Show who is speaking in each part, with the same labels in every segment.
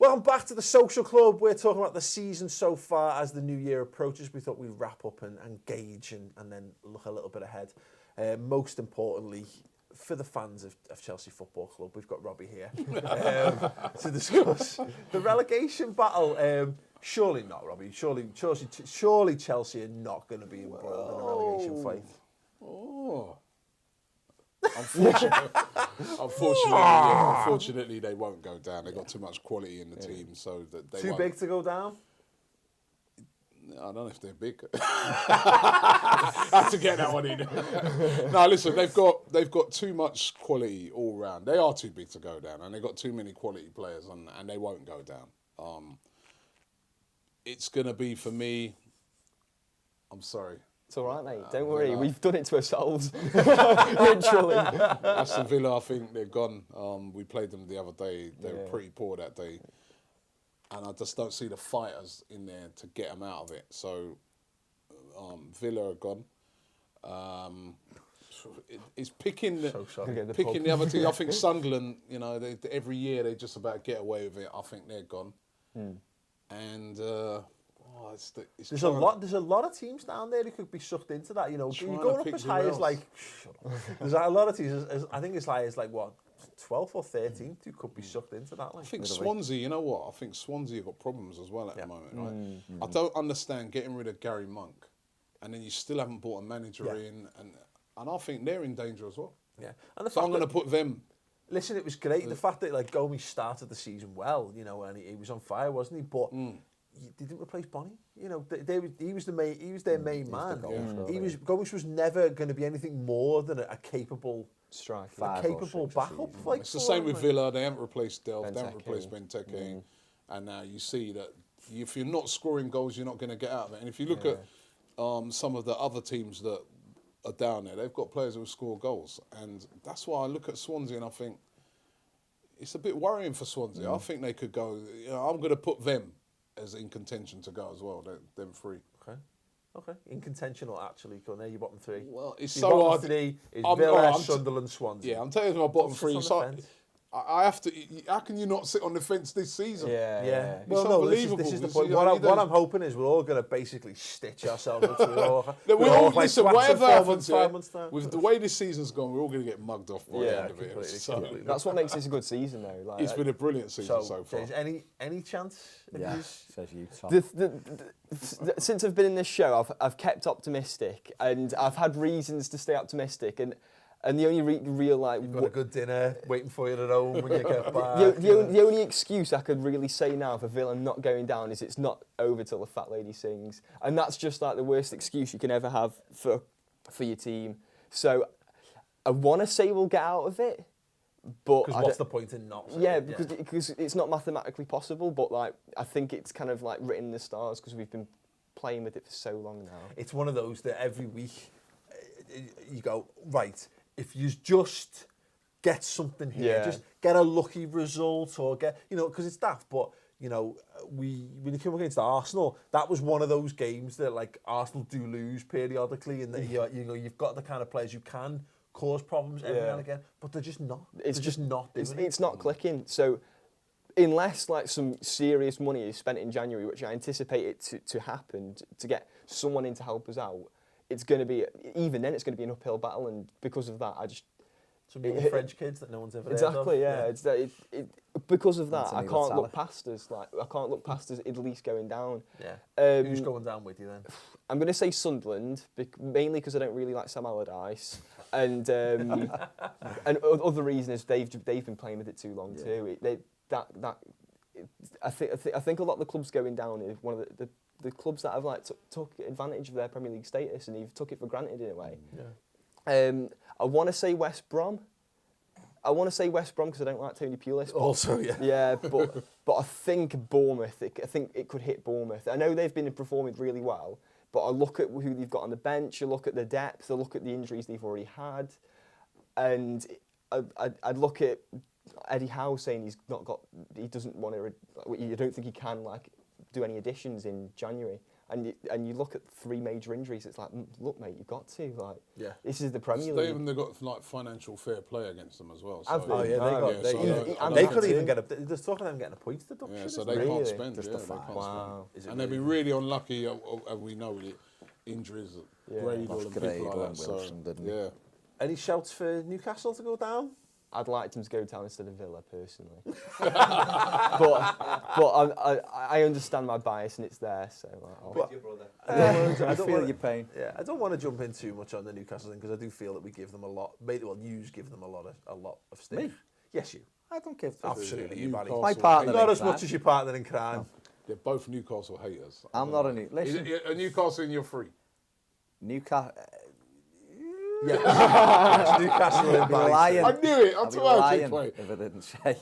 Speaker 1: Welcome back to the Social Club. We're talking about the season so far as the new year approaches. We thought we'd wrap up and gauge and then look a little bit ahead. Most importantly, for the fans of Chelsea Football Club, we've got Robbie here to discuss the relegation battle. Surely not, Robbie. Surely Chelsea are not going to be involved in a relegation fight.
Speaker 2: Oh. Unfortunately, they won't go down. They've got too much quality in the team, so that they
Speaker 1: Too
Speaker 2: won't.
Speaker 1: big to go down?
Speaker 2: I don't know if they're big. I have to get that one in. No, listen, they've got too much quality all round. They are too big to go down, and they've got too many quality players, and they won't go down. It's going to be, for me, I'm sorry.
Speaker 3: It's all right, mate. Don't worry. We've done it to ourselves. Literally.
Speaker 2: Aston Villa, I think they're gone. We played them the other day. They were pretty poor that day. And I just don't see the fighters in there to get them out of it. So Villa are gone. It's picking the other team. I think Sunderland, every year they just about get away with it. I think they're gone. And... there's a lot of teams down there who could be sucked into that. You're going up as high as there's a lot of teams. I think as high as 12th or 13th who could be sucked into that. I think Swansea. You know what? I think Swansea have got problems as well at the moment. Right? I don't understand getting rid of Gary Monk, and then you still haven't brought a manager in, and I think they're in danger as well.
Speaker 1: Yeah, and
Speaker 2: so I'm going to put them.
Speaker 1: Listen, it was great the fact that Gomi started the season well, and he was on fire, wasn't he? But. They didn't replace Bonnie. He was their main man. Gomes was never going to be anything more than a capable striker, a capable backup.
Speaker 2: It's the same with Villa. They haven't replaced Delph, they haven't replaced Benteke, and now you see that if you're not scoring goals, you're not going to get out of it. And if you look at some of the other teams that are down there, they've got players who score goals, and that's why I look at Swansea and I think it's a bit worrying for Swansea. I think they could go. I'm going to put them as in contention to go as well, them three.
Speaker 1: Okay. In contention or actually, they're your bottom three?
Speaker 2: Well, it's so hard.
Speaker 1: Three is Villa, Sunderland, Swansea.
Speaker 2: Yeah, I'm telling you my bottom three. I have to. How can you not sit on the fence this season?
Speaker 1: Yeah.
Speaker 2: Well, no,
Speaker 1: this is the point. What I'm hoping is we're all going to basically stitch ourselves up.
Speaker 2: Listen, whatever happens, with the way this season's gone, we're all going to get mugged off by the end of it.
Speaker 3: Completely. That's what makes this a good season, though.
Speaker 2: It's been a brilliant season so far.
Speaker 1: Any chance?
Speaker 4: Says you, Tom.
Speaker 3: Since I've been in this show, I've kept optimistic, and I've had reasons to stay optimistic, and the only real
Speaker 1: you've got a good dinner waiting for you at home when you get back.
Speaker 3: The only excuse I could really say now for Villa not going down is it's not over till the fat lady sings, and that's just the worst excuse you can ever have for your team. So I want to say we'll get out of it, but
Speaker 1: what's the point in not?
Speaker 3: Because it's not mathematically possible. But I think it's kind of written in the stars because we've been playing with it for so long now.
Speaker 1: It's one of those that every week you go right. If you just get something here, just get a lucky result or because it's daft, but, when you come against Arsenal, that was one of those games that, Arsenal do lose periodically and that, you've got the kind of players who can cause problems every now and again, but they're just not. It's
Speaker 3: not clicking. So unless, some serious money is spent in January, which I anticipate it to happen, to get someone in to help us out, it's going to be, even then, it's going to be an uphill battle, and because of that, I just...
Speaker 1: Some young French kids that no one's ever heard of.
Speaker 3: Exactly, because of that, I can't look past us. I can't look past us at least going down.
Speaker 1: Yeah. Who's going down with you then?
Speaker 3: I'm going to say Sunderland, mainly because I don't really like Sam Allardyce, and other reason is they've been playing with it too long too. I think a lot of the clubs going down is one of the clubs that have took advantage of their Premier League status and you've took it for granted in a way.
Speaker 1: Yeah.
Speaker 3: I want to say West Brom. Because I don't like Tony Pulis.
Speaker 1: Also, yeah.
Speaker 3: Yeah, but I think Bournemouth. I think it could hit Bournemouth. I know they've been performing really well, but I look at who they've got on the bench. I look at the depth. I look at the injuries they've already had, and I'd look at Eddie Howe saying he doesn't want to. You don't think he can do any additions in January. and you look at 3 major injuries. It's like, look, mate, you've got to this is the Premier League.
Speaker 2: They've got like financial fair play against them as well.
Speaker 1: So, they could even get there's talk of them getting a points deduction.
Speaker 2: Yeah, so they can't spend. They can't spend. And they've been really unlucky. We know it. Injuries, Gradle and people like that. So,
Speaker 1: Any shouts for Newcastle to go down?
Speaker 3: I'd like them to go down instead of Villa, personally. but I understand my bias and it's there. So
Speaker 4: I'm with you, brother. I feel your pain.
Speaker 1: Yeah, I don't want to jump in too much on the Newcastle thing because I do feel that we give them a lot. Well, you give them a lot of stick.
Speaker 4: Me?
Speaker 1: Yes, you.
Speaker 4: I don't give them.
Speaker 1: Absolutely, you, Barry.
Speaker 4: My partner.
Speaker 1: Not as much as your partner in crime. No.
Speaker 2: They're both Newcastle haters.
Speaker 4: I'm not a listen.
Speaker 2: A Newcastle and you're free.
Speaker 4: Newcastle.
Speaker 1: Yeah, Newcastle in Barry.
Speaker 2: I knew it. I'm too lying
Speaker 4: if I didn't say.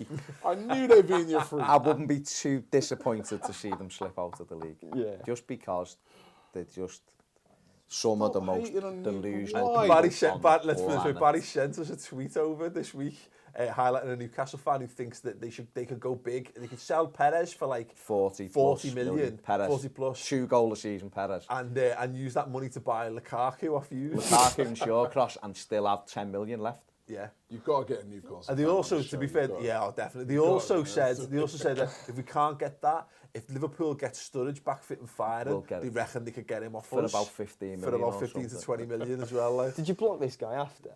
Speaker 2: I knew they'd be in your free.
Speaker 4: I wouldn't be too disappointed to see them slip out of the league.
Speaker 3: Yeah.
Speaker 4: Just because they're just some of the most delusional.
Speaker 1: Barry sent us a tweet over this week. Highlighting a Newcastle fan who thinks that they could go big. They could sell Perez for like 40 million,
Speaker 4: Perez,
Speaker 1: 40 plus,
Speaker 4: 2 goal a season, Perez,
Speaker 1: and use that money to buy Lukaku off you,
Speaker 4: Lukaku and Shawcross, and still have 10 million left.
Speaker 1: Yeah,
Speaker 2: you've got to get a Newcastle.
Speaker 1: And they also, to be fair, definitely. They also said that if we can't get that, if Liverpool gets Sturridge back fit and firing, they reckon they could get him off
Speaker 4: for about 15 million.
Speaker 1: For about 15 to 20 million as well. Like.
Speaker 3: Did you block this guy after?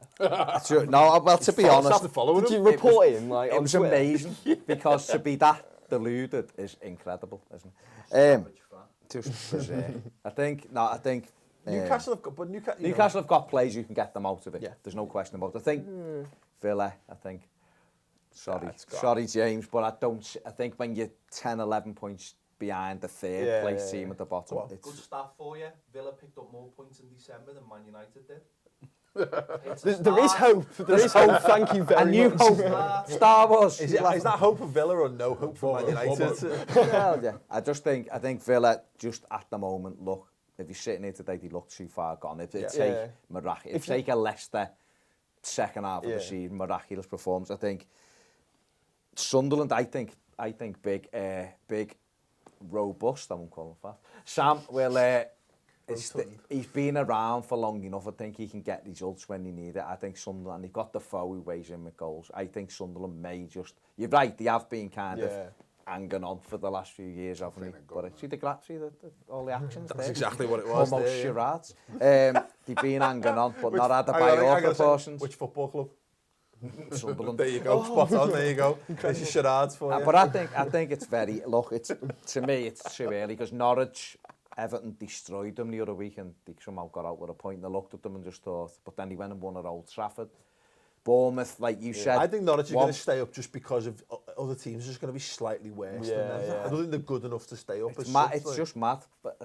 Speaker 4: No, well, to be honest,
Speaker 3: did you report him? Like,
Speaker 4: it was amazing because to be that deluded is incredible, isn't it? Just berserk. I think.
Speaker 1: Newcastle
Speaker 4: have got players you can get them out of it. Yeah. There's no question about it. I think Villa. Sorry, James, but I think when you're 10, 11 points behind the third place team at the bottom,
Speaker 5: it's good stuff for you. Villa picked up more points in December than Man United did.
Speaker 3: There is hope. There is hope. Thank you very much.
Speaker 4: Hope. Star Wars.
Speaker 1: Is that hope for Villa or no hope for Man United?
Speaker 4: Well, yeah. I think Villa just at the moment look. If you're sitting here today, they look too far gone. If they take a Leicester second half of the season, miraculous performance, I think Sunderland. I think big, robust. I won't call him fast. Sam will. He's been around for long enough. I think he can get results when he need it. I think Sunderland. They've got the foe who weighs in with goals. I think Sunderland may just. You're right. They have been kind of hanging on for the last few years, haven't they? But see all the actions.
Speaker 1: That's exactly what it was.
Speaker 4: Almost charades. They've been hanging on, but not had the by proportions.
Speaker 1: Which football club?
Speaker 4: Sunderland.
Speaker 1: There you go, spot on. There you go. There's your charades for you.
Speaker 4: But I think it's very. Look, to me it's too early because Norwich, Everton destroyed them the other week and they somehow got out with a point. And I looked at them and just thought, but then he went and won at Old Trafford. Bournemouth, like you said.
Speaker 1: I think Norwich are going to stay up just because of other teams are just going to be slightly worse than them. I don't think they're good enough to stay up.
Speaker 4: It's just mad, but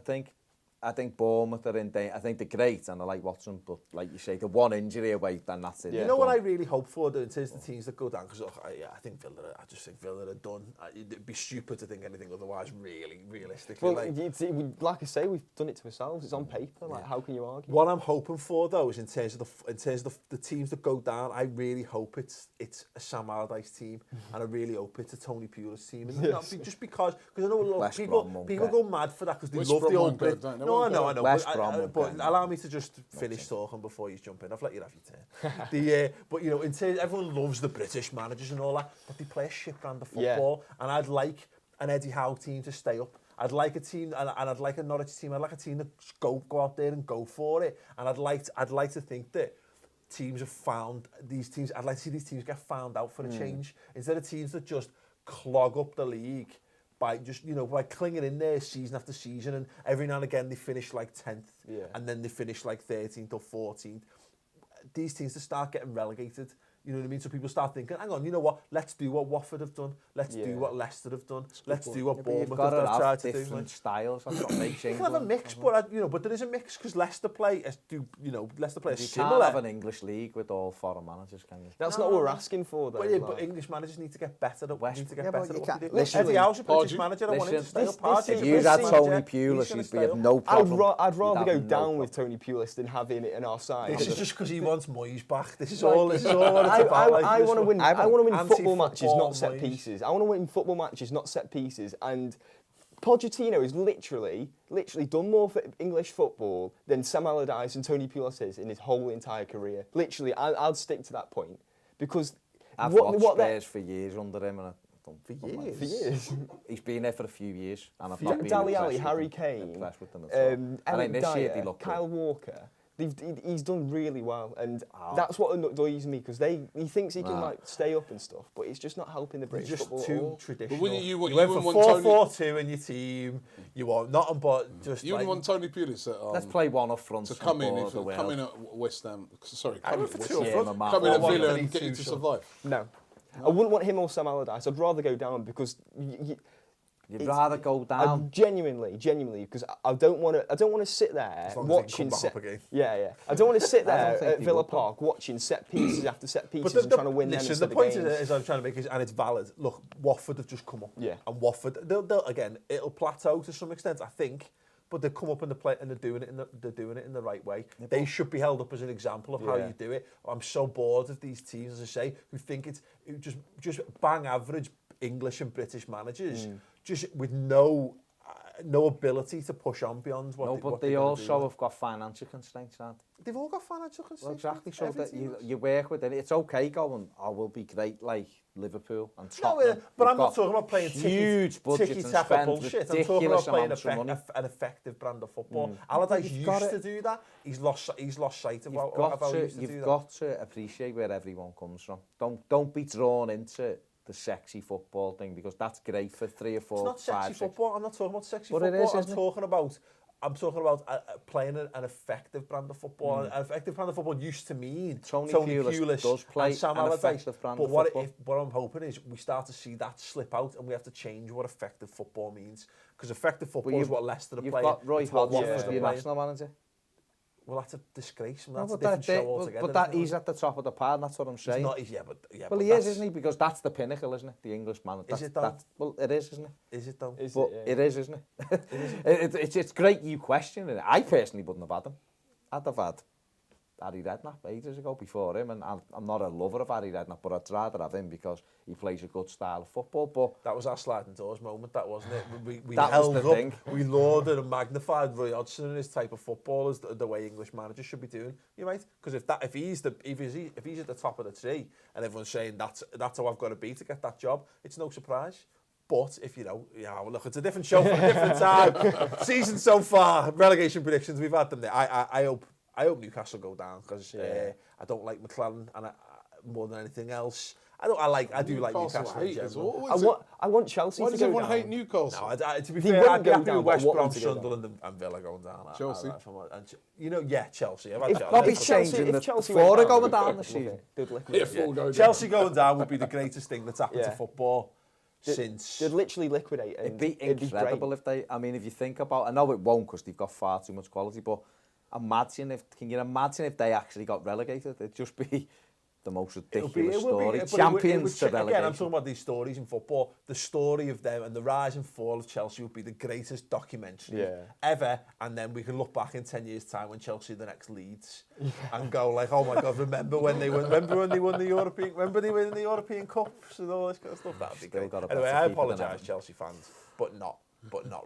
Speaker 4: I think Bournemouth are in danger. I think they're great and I like Watson, but like you say, the one injury away, then that's it.
Speaker 1: You know what I really hope for though, in terms of the teams that go down, because I just think Villa are done. It'd be stupid to think anything otherwise, really, realistically.
Speaker 3: Well, like I say, we've done it to ourselves. It's on paper. Like, how can you argue?
Speaker 1: What I'm hoping for though is in terms of the teams that go down, I really hope it's a Sam Allardyce team, and I really hope it's a Tony Pulis team. And just because I know people go mad for that because they love the old Brit. No, I know. But allow me to just finish talking before you jump in. I've let you have your turn. But you know, in terms, everyone loves the British managers and all that, but they play a shit brand of football. And I'd like an Eddie Howe team to stay up. I'd like a team, and I'd like a Norwich team. I'd like a team that go out there and go for it. And I'd like to think that teams have found these teams. I'd like to see these teams get found out for a change instead of teams that just clog up the league by just, by clinging in there season after season, and every now and again they finish like 10th, and then they finish like 13th or 14th. These teams to start getting relegated, you know what I mean? So people start thinking, hang on, you know what? Let's do what Watford have done. Let's do what Leicester have done. Let's do what Bournemouth have tried to do.
Speaker 4: Different styles. That's what makes
Speaker 1: you can have a mix, but there is a mix because Leicester play similar.
Speaker 4: You can't have an English league with all foreign managers, can you?
Speaker 3: That's not what we're asking for, though.
Speaker 1: But English managers need to get better at what they do.
Speaker 4: Listen,
Speaker 1: Eddie Howe's a British manager. I want him to stay up.
Speaker 4: If you had Tony Pulis, you'd be of no problem.
Speaker 3: I'd rather go down with Tony Pulis than have him in our side.
Speaker 1: This is just because he wants Moyes back. This is all what it's about.
Speaker 3: I want to win football matches, not set pieces. I want to win football matches, not set pieces. And Pochettino has literally done more for English football than Sam Allardyce and Tony Pulis has in his whole entire career. Literally, I'll stick to that point because
Speaker 4: I've watched Spurs for years under him, and
Speaker 3: for years.
Speaker 4: He's been there for a few years, and I've
Speaker 3: not
Speaker 4: been
Speaker 3: Dele Alli, Harry Kane,
Speaker 4: and this year they look
Speaker 3: Kyle Walker. He's done really well, and that's what annoys me because he thinks he can like stay up and stuff, but it's just not helping the British football.
Speaker 1: Just too traditional.
Speaker 2: But you
Speaker 1: went for 4-4-2 in your team. You want nothing but just.
Speaker 2: You wouldn't want Tony Pulis at
Speaker 4: let's play one up front
Speaker 2: to come in at West Ham. Sorry, come in at Villa and get you to survive.
Speaker 3: No, I wouldn't want him or Sam Allardyce. I'd rather go down because.
Speaker 4: You'd rather go down.
Speaker 3: Genuinely, because I don't want to sit there watching I don't want to sit there at Villa Park watching set pieces after set pieces and trying to win them instead of games.
Speaker 1: The point is I'm trying to make is, and it's valid. Look, Watford have just come up, and Watford, they'll again, it'll plateau to some extent, I think. But they come up and they're doing it in the right way. Yeah, they should be held up as an example of how you do it. I'm so bored of these teams, as I say, who think it's just bang average English and British managers, just with no ability to push on beyond what
Speaker 4: they also have got financial constraints, aren't they?
Speaker 1: They've all got financial constraints.
Speaker 4: Well, exactly, so that you work with it. It's okay going, we'll be great like Liverpool and Tottenham.
Speaker 1: No, but I'm not talking about playing
Speaker 4: huge budgets and spend
Speaker 1: bullshit. I'm talking about playing an effective brand of football. Allardyce used to do that. He's lost sight of how he used to do that.
Speaker 4: You've got to appreciate where everyone comes from. Don't be drawn into the sexy football thing because that's great for 3 or 4,
Speaker 1: it's not 5, sexy 6. Football. I'm not talking about sexy
Speaker 4: but
Speaker 1: football. I'm talking about playing an effective brand of football. An effective brand of football used to mean Tony Pulis
Speaker 4: does play
Speaker 1: and Sam
Speaker 4: Allardyce.
Speaker 1: But what I'm hoping is we start to see that slip out and we have to change what effective football means because effective football is what Leicester are playing.
Speaker 4: You've got Roy Hodgson as your national manager.
Speaker 1: Well, that's a disgrace. That's a different show altogether.
Speaker 4: But he's at the top of the pile, that's what I'm saying. Well, he is, isn't he? Because that's the pinnacle, isn't it? The English manager.
Speaker 1: Is it though?
Speaker 4: Well, it is, isn't it?
Speaker 1: Is it though?
Speaker 4: It is, isn't it? It's great you question it. I personally wouldn't have had him. I'd have had Harry Redknapp ages ago before him, and I'm not a lover of Harry Redknapp, but I'd rather have him because he plays a good style of football. But
Speaker 1: that was our sliding doors moment, that wasn't it? We held up, we lauded and magnified Roy Hodgson and his type of football as the way English managers should be doing. You're right, because if he's at the top of the tree and everyone's saying that's how I've got to be to get that job, it's no surprise. But if look, it's a different show for a different time. Season so far, relegation predictions, we've had them there. I hope Newcastle go down because I don't like McClellan and more than anything else. I do like Newcastle in general.
Speaker 3: I want Chelsea to go down.
Speaker 2: Why does everyone hate Newcastle?
Speaker 1: No, to be fair, I'd be happy with West Brom, Sunderland and Villa going down.
Speaker 2: Chelsea?
Speaker 1: Chelsea.
Speaker 4: Bobby's changing the Flora going down this season.
Speaker 1: Chelsea going down would be the greatest thing that's happened to football since...
Speaker 3: They'd literally liquidate it.
Speaker 4: It'd be incredible if you think about... I know it won't because they've got far too much quality, but can you imagine if they actually got relegated? It'd just be the most ridiculous story. Champions to relegation.
Speaker 1: Again, I'm talking about these stories in football. The story of them and the rise and fall of Chelsea would be the greatest documentary ever. And then we can look back in 10 years' time when Chelsea are the next Leeds and go like, oh my God, remember when they won the European? Remember they won the European Cups and all this kind of stuff? That'd be great. Anyway, I apologise, Chelsea fans, but not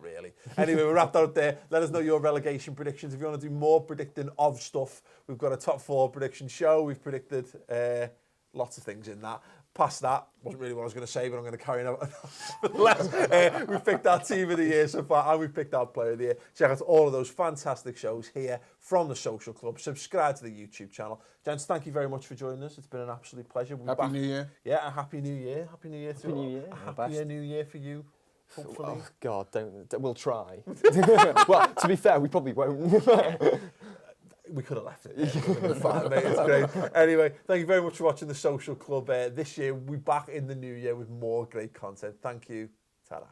Speaker 1: really. Anyway, we wrapped out there. Let us know your relegation predictions. If you want to do more predicting of stuff, we've got a top 4 prediction show. We've predicted lots of things in that. Past that, wasn't really what I was going to say, but I'm going to carry on. We've picked our team of the year so far, and we've picked our player of the year. Check out all of those fantastic shows here from the Social Club. Subscribe to the YouTube channel. Gents, thank you very much for joining us. It's been an absolute pleasure.
Speaker 2: Happy New Year.
Speaker 1: Yeah, a Happy New Year. Happy New Year to you. A happier New Year for you. Hopefully.
Speaker 3: Oh God, we'll try. Well, to be fair, we probably won't.
Speaker 1: We could have left it. It's fine, mate. It's great. Anyway, thank you very much for watching the Social Club. This year, we'll be back in the new year with more great content. Thank you. Ta-ra.